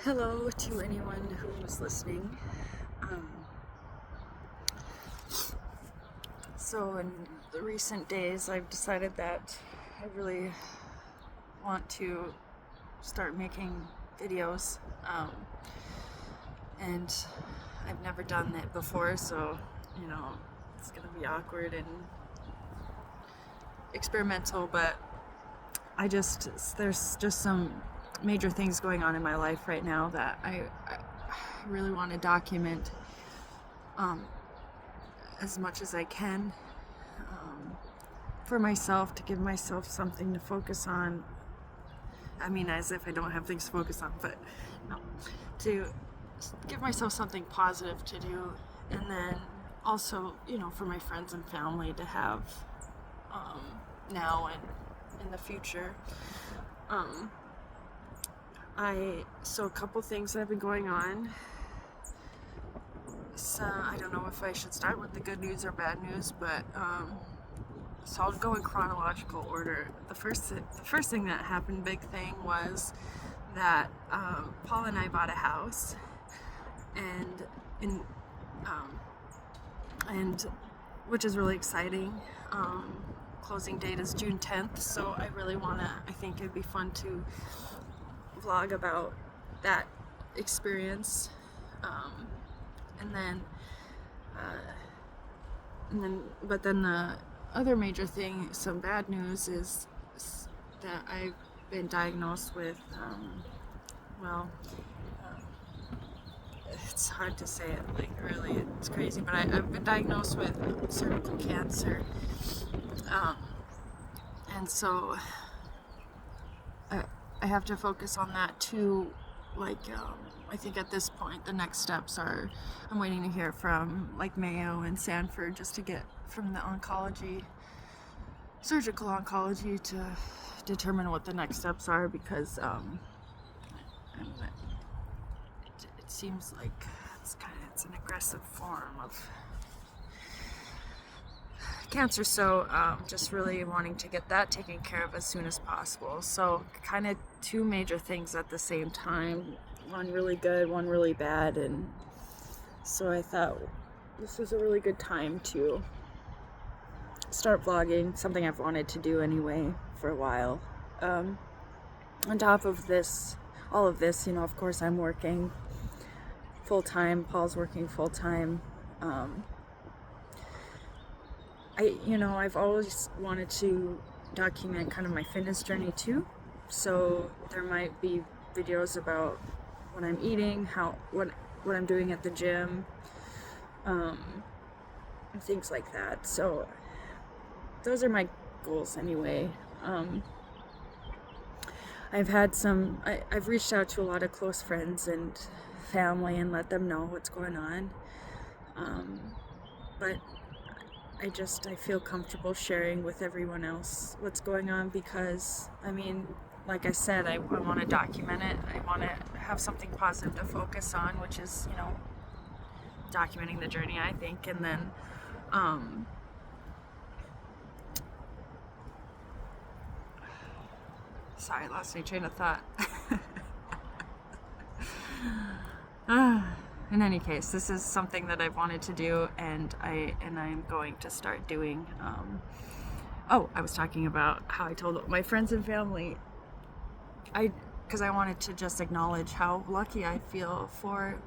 Hello to anyone who's listening. Um, so in the recent days, I've decided that I really want to start making videos. And I've never done that before, so, it's going to be awkward and experimental, but there's just some major things going on in my life right now that I really want to document as much as I can for myself, to give myself something to focus on. I mean, as if I don't have things to focus on, but no, to give myself something positive to do, and then also, for my friends and family to have now and in the future. So a couple things that have been going on. So I don't know if I should start with the good news or bad news, but so I'll go in chronological order. The first thing that happened, big thing, was that Paul and I bought a house, and which is really exciting. Closing date is June 10th, so I really I think it'd be fun to vlog about that experience. But then the other major thing, some bad news, is that I've been diagnosed with, it's hard to say it, like, really, it's crazy, but I've been diagnosed with cervical cancer. And so I have to focus on that too. I think at this point the next steps are, I'm waiting to hear from Mayo and Sanford, just to get from the surgical oncology, to determine what the next steps are, because it seems like it's an aggressive form of cancer, so just really wanting to get that taken care of as soon as possible. So kind of two major things at the same time, one really good, one really bad, and so I thought this was a really good time to start vlogging, something I've wanted to do anyway for a while. On top of all of this, of course I'm working full-time, Paul's working full-time. I've always wanted to document kind of my fitness journey too. So there might be videos about what I'm eating, what I'm doing at the gym, and things like that. So those are my goals anyway. I've reached out to a lot of close friends and family and let them know what's going on. But I feel comfortable sharing with everyone else what's going on, because, like I said, I want to document it. I want to have something positive to focus on, which is, documenting the journey, I think. And then, sorry, I lost my train of thought. In any case, this is something that I've wanted to do, and I'm going to start doing. I was talking about how I told my friends and family, because I wanted to just acknowledge how lucky I feel for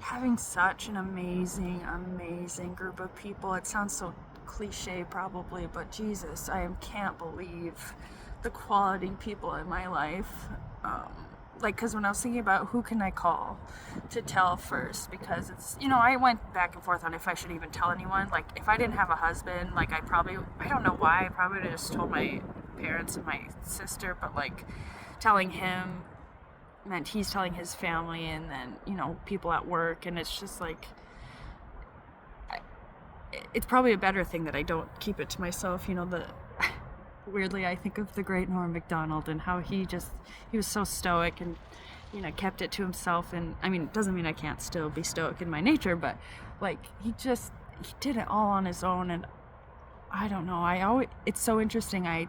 having such an amazing, amazing group of people. It sounds so cliche probably, but Jesus, I can't believe the quality people in my life. Because when I was thinking about who can I call to tell first, because it's, I went back and forth on if I should even tell anyone. Like, if I didn't have a husband, I don't know why, I probably would have just told my parents and my sister, but telling him meant he's telling his family, and then, people at work, and it's just it's probably a better thing that I don't keep it to myself. Weirdly, I think of the great Norm Macdonald and how he was so stoic and, kept it to himself. And it doesn't mean I can't still be stoic in my nature, but he did it all on his own. And I don't know, it's so interesting. I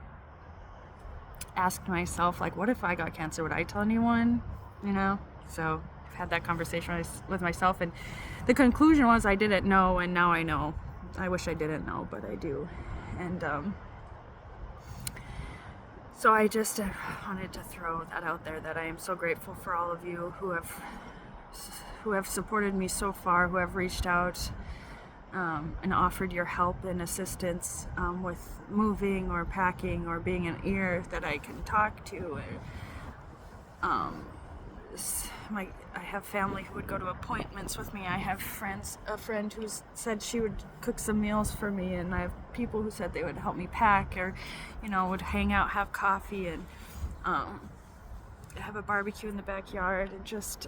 asked myself, what if I got cancer? Would I tell anyone? you know? So I've had that conversation with myself, and the conclusion was I didn't know, and now I know. I wish I didn't know, but I do. And so I just wanted to throw that out there, that I am so grateful for all of you who have supported me so far, who have reached out and offered your help and assistance with moving or packing or being an ear that I can talk to. I have family who would go to appointments with me. I have a friend who said she would cook some meals for me, and I have people who said they would help me pack, or, you know, would hang out, have coffee, and have a barbecue in the backyard. And just,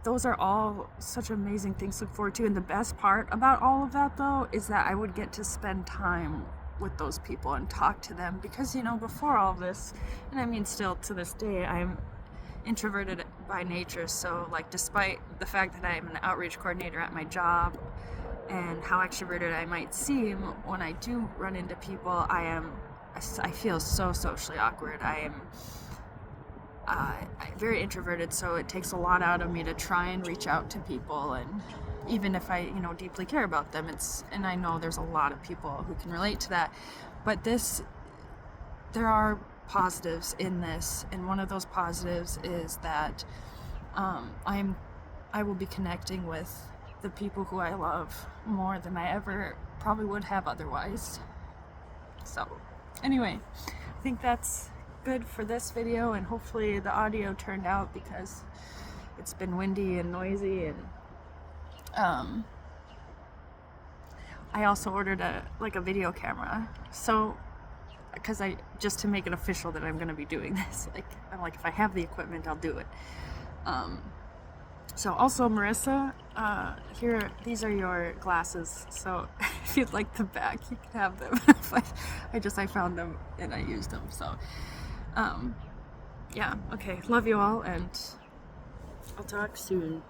those are all such amazing things to look forward to. And the best part about all of that, though, is that I would get to spend time with those people and talk to them, because, you know, before all of this, and I mean still to this day, I'm introverted by nature. So, like, despite the fact that I am an outreach coordinator at my job and how extroverted I might seem, when I do run into people, I feel so socially awkward. I'm very introverted, so it takes a lot out of me to try and reach out to people, and even if I, you know, deeply care about them, and I know there's a lot of people who can relate to that, but there are positives in this, and one of those positives is that I will be connecting with the people who I love more than I ever probably would have otherwise. So anyway, I think that's good for this video, and hopefully the audio turned out, because it's been windy and noisy. And I also ordered a video camera, so because just to make it official that I'm going to be doing this. I'm like, if I have the equipment, I'll do it. So also, Marissa, here, these are your glasses. So if you'd like them back, you can have them. I found them and I used them. So, yeah, okay. Love you all, and I'll talk soon.